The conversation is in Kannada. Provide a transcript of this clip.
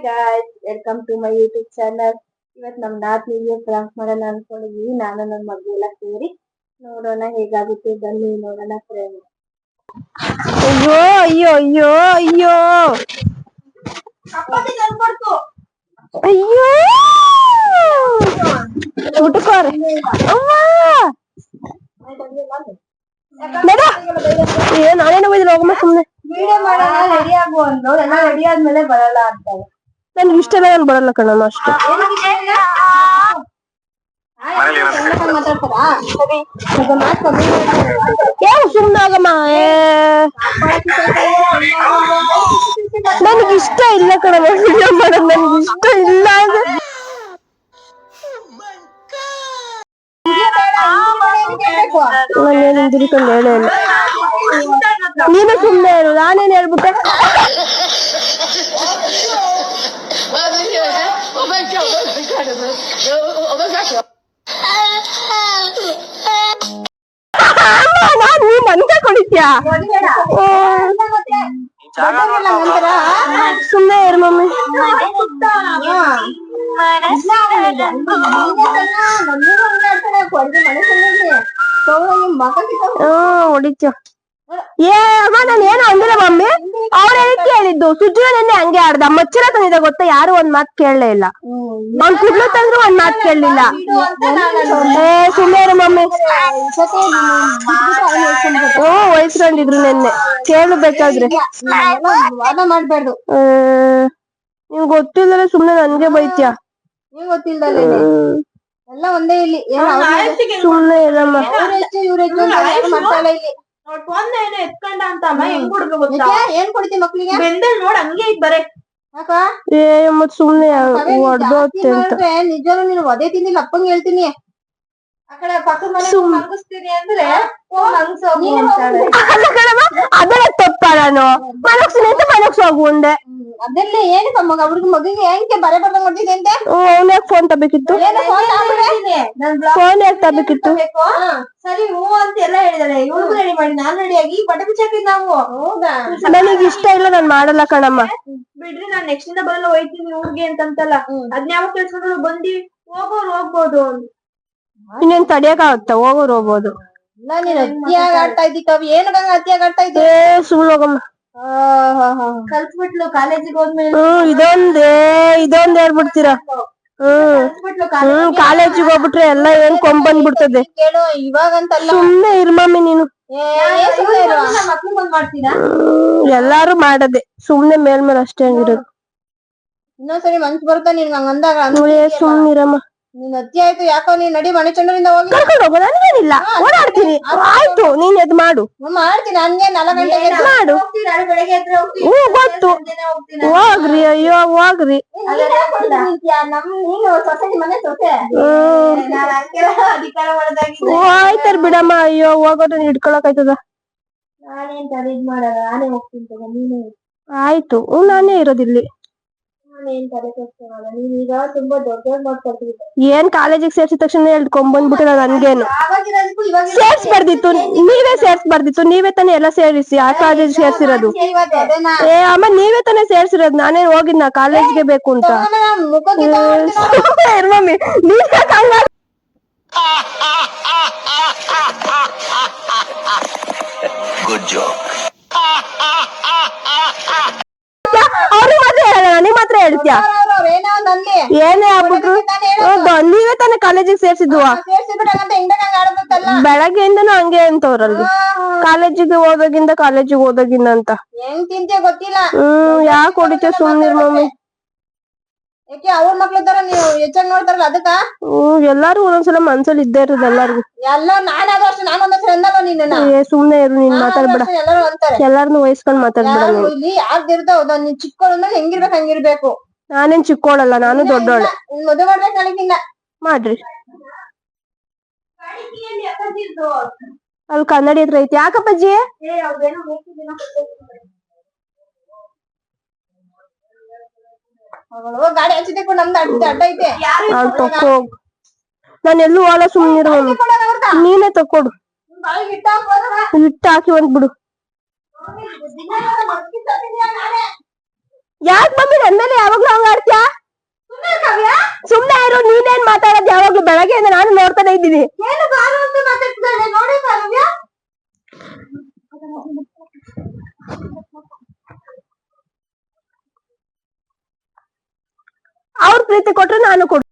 guys, welcome to my YouTube channel. ಇವತ್ತು ನಮ್ಮ ನಾದ್ನಿಗೆ ಪ್ರಾಂಕ್ ಮಾಡೋಣ ಅನ್ಕೊಂಡಿದೀವಿ. ನಾನು ನನ್ನ ಮಗಳು ಎಲ್ಲ ಸೇರಿ ನೋಡೋಣ ಹೇಗಾಗುತ್ತೆ, ಬನ್ನಿ ನೋಡೋಣ ಫ್ರೆಂಡ್. ಅಯ್ಯೋ ಅಯ್ಯೋ ಅಯ್ಯೋ ಅಯ್ಯೋ ಅಯ್ಯೋ ಉಟ್ಕೋರಿ ನಾನೇನು ಹೋಗಿದ್ರು ಹೋಗಮ್ಮ ಸುಮ್ನೆ ವಿಡಿಯೋ ಮಾಡೋಣ ರೆಡಿ ಆಗು ಅಂದ್ರು. ಎಲ್ಲ ರೆಡಿ ಆದ್ಮೇಲೆ ಬರಲ್ಲ ಅಂತಾರೆ. ನನ್ಗೆ ಇಷ್ಟ ಇಲ್ಲ, ನಾನು ಬರಲ್ಲ ಕಣಮ್ಮ ಅಷ್ಟೇ. ಸುಮ್ನೆ ಆಗಮ್ಮ, ನನ್ಗೆ ಇಷ್ಟ ಇಲ್ಲ ಕಣಮ್ಮ ವಿಡಿಯೋ ಮಾಡೋದು, ನನ್ಗೆ ಇಷ್ಟ ಇಲ್ಲ. ನಾನೇನು ಹಿಂದಿರ್ಕೊಂಡು ಹೇಳೇ ಇಲ್ಲ, ನೀನು ಸುಮ್ನೆ ಇರು. ನಾನೇನು ಹೇಳ್ಬಿಟ್ಟೆ? ನೀ ಮನ್ಕ ಕೊಡಿದ್ಯಾ? ಸುಮ್ನೆ ಇರು ಮಮ್ಮಿ. ಹೊಡಿತ್ಯ. ಏ ಅಮ್ಮ, ನಾನು ಏನು ಅಂದಿಲ್ಲ ಮಮ್ಮಿ. ಅವ್ರ ಏನಕ್ಕೆ ಹೇಳಿದ್ದು? ಸುಜ್ಜುವ ನೆನ್ನೆ ಹಂಗೆ ಆಡ್ದ. ಮಚ್ಚರ ತಂದಿದ್ದ ಗೊತ್ತಾ? ಯಾರು ಒಂದ್ ಮಾತ್ ಕೇಳಲೇ ಇಲ್ಲ. ಅವ್ನ್ ಕುಡ್ಲು ತಂದ್ರು ಒಂದ್ ಮಾತ್ ಕೇಳಲಿಲ್ಲ. ಏ ಸುಮ್ಮನೆ ಇರು ಮಮ್ಮಿ. ವಹಿಸ್ಕೊಂಡಿದ್ರು ನೆನ್ನೆ, ಕೇಳು ಬೇಕಾದ್ರೆ. ಮಾಡ್ಬಾರ್ದು. ನಿಮ್ಗೆ ಗೊತ್ತಿಲ್ಲದ್ರೆ ಸುಮ್ನೆ ನನ್ಗೆ ಬೈತ್ಯಾ? ನೀವ್ ಗೊತ್ತಿಲ್ದಲ್ಲ ಎಲ್ಲ ಒಂದೇ ಇಲ್ಲಿ. ಸುಮ್ನೆ ಇರಮ್ಮ. ಎತ್ಕೊಂಡ ಅಂತ ಏನ್ ಕೊಡ್ತಿ ಮಕ್ಳಿಗೆ? ಬೆಂದಲ್ ನೋಡ್ ಹಂಗೆ ಇದ್ ಬರೇ ಮತ್ ಸುಮ್ನೆ ಹೊಡ್ದೋತ್ತೆ ಅಂತ. ನಿಜಾನು ನೀನು ಒದೇ ತಿಂದಿಲ್ಲ, ಅಪ್ಪಂಗೆ ಹೇಳ್ತೀನಿ. ಆ ಕಡೆ ಪಕ್ಕದ ಮನೆ ಮಲಗಿಸ್ತೀನಿ ಅಂದ್ರೆ ಅದೆಲ್ಲ ತಪ್ಪ. ನಾನು ಮನಗ್ಸಿನಿ ಅಂತ ಮನಗ್ಸೋಗು ಒಂದೆ. ಅದೆಲ್ಲ ಏನಪ್ಪ ಮಗ? ಅವ್ರಿಗೆ ಮಗಿಗೆ ಹೆಂಗೆ ಬರೆ ಬರ್ದಂಗ್ ಮಾಡ್ತಿದ್ದೆ ಅಂತೆ. ಅವನ್ಯಾಗ ಫೋನ್ ತಬೇಕಿತ್ತು? ಫೋನ್ ಯಾಕೆ ತಬೇಕಿತ್ತು? ಸರಿ ಹೂ ಅಂತ ಎಲ್ಲ ಹೇಳಿದಾರೆ. ಇವ್ರಿಗೂ ರೆಡಿ ಮಾಡಿ, ನಾನ್ ರೆಡಿ ಆಗಿ ಬಟ್ಟೆ ಬಿಚ್ಚಾಕಿದ್ ನಾವು. ನನಗ್ ಇಷ್ಟ ಇಲ್ಲ, ನಾನ್ ಮಾಡಲ್ಲ ಕಣಮ್ಮ. ಬಿಡ್ರಿ, ನಾನ್ ನೆಕ್ಸ್ಟ್ ಇಂದ ಬರಲ್ಲ, ಹೋಯ್ತೀನಿ ಊರ್ಗೆ ಅಂತಂತಲ್ಲ. ಅದ್ನ್ಯಾವ ಕೆಲ್ಸಗಳು ಬಂದಿ ಹೋಗೋರು ಹೋಗ್ಬೋದು. ಇನ್ನೇನ್ ತಡಿಯಕ್ ಆಗುತ್ತ? ಹೋಗೋರು ಹೋಗ್ಬೋದು. ನೀನ್ ಅತಿಯಾಗ ಆಡ್ತಾ ಇದ್ದಿ ಕವಿ. ಏನು ಗಂಗ ಅತಿಯಾಗ ಆಡ್ತಾ ಇದ್ದೆ? ಸುಳ್ಳು ಹೋಗಮ್ಮ. ಕಲ್ಸ್ಬಿಟ್ಲು ಕಾಲೇಜಿಗೆ ಹೋದ್ಮೇಲೆ. ಇದೊಂದ್ ಹೇಳ್ಬಿಡ್ತೀರಾ? ಕಾಲೇಜಿಗೆ ಹೋಗ್ಬಿಟ್ರೆ ಎಲ್ಲ ಏನ್ ಕೊಂಬಂದ್ಬಿಡ್ತದೆ. ಕೇಳು, ಇವಾಗಂತಲ್ಲ. ಸುಮ್ನೆ ಇರ್ಮಮ್ಮಿ ನೀನು. ಮಕ್ಳು ಮಾಡ್ತೀರಾ? ಎಲ್ಲಾರು ಮಾಡದೆ, ಸುಮ್ನೆ ಮೇಲ್ಮೇಲೆ ಅಷ್ಟೇ ಹಂಗಿರೋದು. ಇನ್ನೊಂದ್ಸರಿ ಮನ್ಸ್ ಬರುತ್ತಾ ನಿನ್ಗೆ ಹಂಗಂದಾಗ? ಸುಮ್ನಿರಮ್ಮ. ನೀನ್ ಅತಿ ಆಯ್ತು. ಯಾಕೋ ನೀನ್ ನಡಿ ಮನೆ ಚಂದ್ರಿಂದ ಹೋಗಿ. ಕರ್ಕೊಂಡು ಹೋಗೋ, ನನಗೇನಿಲ್ಲ, ಓಡಾಡ್ತೀನಿ. ಆಯ್ತು, ನೀನ್ ಎದ್ ಮಾಡು. ಮಾಡ್ತೀನಿ. ಹಂಗೆ 4 ಗಂಟೆಗೆ ಮಾಡು. ಗೊತ್ತು, ಹೋಗ್ರಿ. ಅಯ್ಯೋ ಹೋಗ್ರಿ. ನೀನು ಸೊಸೈಟಿ ಮನೆ ಸೊಸೆ ಅಧಿಕಾರ ಮಾಡೋದಾಗಿ ಆಯ್ತಾರ ಬಿಡಮ್ಮ. ಅಯ್ಯೋ ಹೋಗೋದು ಹಿಡ್ಕೊಳಕ್ ಆಯ್ತದ? ನಾನೇನ್ ತರ ಇದ್ ಮಾಡಲ್ಲ, ನಾನೇ ಹೋಗ್ತೀನಿ. ನೀನೇ ಆಯ್ತು, ನಾನೇ ಇರೋದಿಲ್ಲಿ. ನಾನೇನ್ ತಲೆ ಕೆಡ್ಸ್ಕೊಳಲ್ಲ. ನೀನ್ ಈಗ ತುಂಬಾ ದೊಡ್ಡ ಮಾಡ್ಕೊಳ್ತೀವಿ. ಏನ್ ಕಾಲೇಜಿಗೆ ಸೇರ್ಸಿದ ತಕ್ಷಣ ಹೇಳ್ಕೊಂಡ್ಬಂದ್ಬಿಟ್ಟಿಲ್ಲ. ನನ್ಗೇನು ಸೇರ್ಸ್ಬಾರ್ದಿತ್ತು, ನೀವೇ ಸೇರ್ಸ್ಬಾರ್ದಿತ್ತು. ನೀವೇ ತಾನೇ ಎಲ್ಲ ಸೇರಿಸಿ ಆ ಕಾಲೇಜ್ ಸೇರ್ಸಿರೋದು. ಅಮ್ಮ ನೀವೇ ತಾನೇ ಸೇರ್ಸಿರೋದು. ನಾನೇನ್ ಹೋಗಿದ್ನ ಕಾಲೇಜ್ಗೆ ಬೇಕು ಅಂತ? Mummy good job. ಅವ್ರಿಗೆ ಮಾತ್ರ ಹೇಳಲ್ಲ, ನನಗ್ ಮಾತ್ರ ಹೇಳ್ತೀಯ? ಏನೇ ಆಗ್ಬಿಟ್ರು ನೀವೇ ತಾನೇ ಕಾಲೇಜಿಗೆ ಸೇರ್ಸಿದ್ವ? ಬೆಳಗ್ಗೆಯಿಂದನೂ ಹಂಗೆ ಅಂತವ್ರಲ್ಲಿ. ಕಾಲೇಜಿಗೆ ಹೋದಾಗಿಂದ ಅಂತ. ಹೆಂಗ್ ತಿಂತೀಯ ಗೊತ್ತಿಲ್ಲ. ಯಾಕೆ ಹೊಡಿತೀಯ? ಸುಮ್ನಿರ್ ಮಮ್ಮಿ. ಯಾಕೆ ಅವ್ರ ಮಕ್ಳ ತರ ನೀವು ಹೆಚ್ಚಾಗಿ ನೋಡ್ತಾರಲ್ಲ ಅದಕ್ಕ? ಎಲ್ಲಾರು ಒಂದೊಂದ್ಸಲ ಮನ್ಸಲ್ಲಿ ಇದ್ದೇ ಇರೋದು ಎಲ್ಲಾರ್ಗು. ಎಲ್ಲ ನಾನಾದ್ರೂ ಅಷ್ಟೇ. ನಾನೊಂದಷ್ಟು ಎಂದಲ್ಲ ನಿನ್ನ. ಸುಮ್ನೆ ಇರು, ನೀನ್ ಮಾತಾಡ್ಬೇಡ. ಎಲ್ಲರೂ ಅಂತಾರೆ. ಎಲ್ಲಾರ್ನು ವಹಿಸ್ಕೊಂಡ್ ಮಾತಾಡ್ಬೇಡ. ಇಲ್ಲಿ ಯಾರ್ದಿರ್ತಾವ ನೀನ್ ಚಿಕ್ಕವಳು ಅಂದ್ರೆ ಹೆಂಗಿರ್ಬೇಕು ಹಂಗಿರ್ಬೇಕು. ನಾನೇನ್ ಚಿಕ್ಕೋಳಲ್ಲ, ನಾನು ದೊಡ್ಡೋಳೆ. ಮದುವೆ ಮಾಡ್ಬೇಕು ನನಗಿನ್ನ. ಮಾಡ್ರಿ. ಅಲ್ಲಿ ಕನ್ನಡಿ ಹತ್ರ ಐತಿ. ಯಾಕಪ್ಪಜ್ಜಿ? ಗಾಡಿ ಹಚ್ಚಿದ್ದಕ್ಕೂ ನಮ್ದು ಅಡ್ಡ ಐತೆ. ತಕೋ. ನಾನು ಎಲ್ಲೂ ಹೋಗಲ್ಲ, ಸುಮ್ನಿರು. ನೀನೇ ತಕೊಡು. ಹಿಟ್ಟು ಹಾಕಿ ಒಂದ್ ಬಿಡು. ಯಾಕ್ ಮಮ್ಮಿ ನನ್ ಮೇಲೆ ಯಾವಾಗ್ಲೂ ಹಂಗ ಆಡ್ತೀಯಾ? ಸುಮ್ನೆ ಇರು, ನೀನೇನ್ ಮಾತಾಡೋದ್ ಯಾವಾಗ್ಲೂ? ಬೆಳಗ್ಗೆಯಿಂದ ನಾನು ನೋಡ್ತಾನೆ ಇದ್ದೀನಿ. ಅವ್ರ ಪ್ರೀತಿ ಕೊಟ್ರು ನಾನು ಕೊಡು.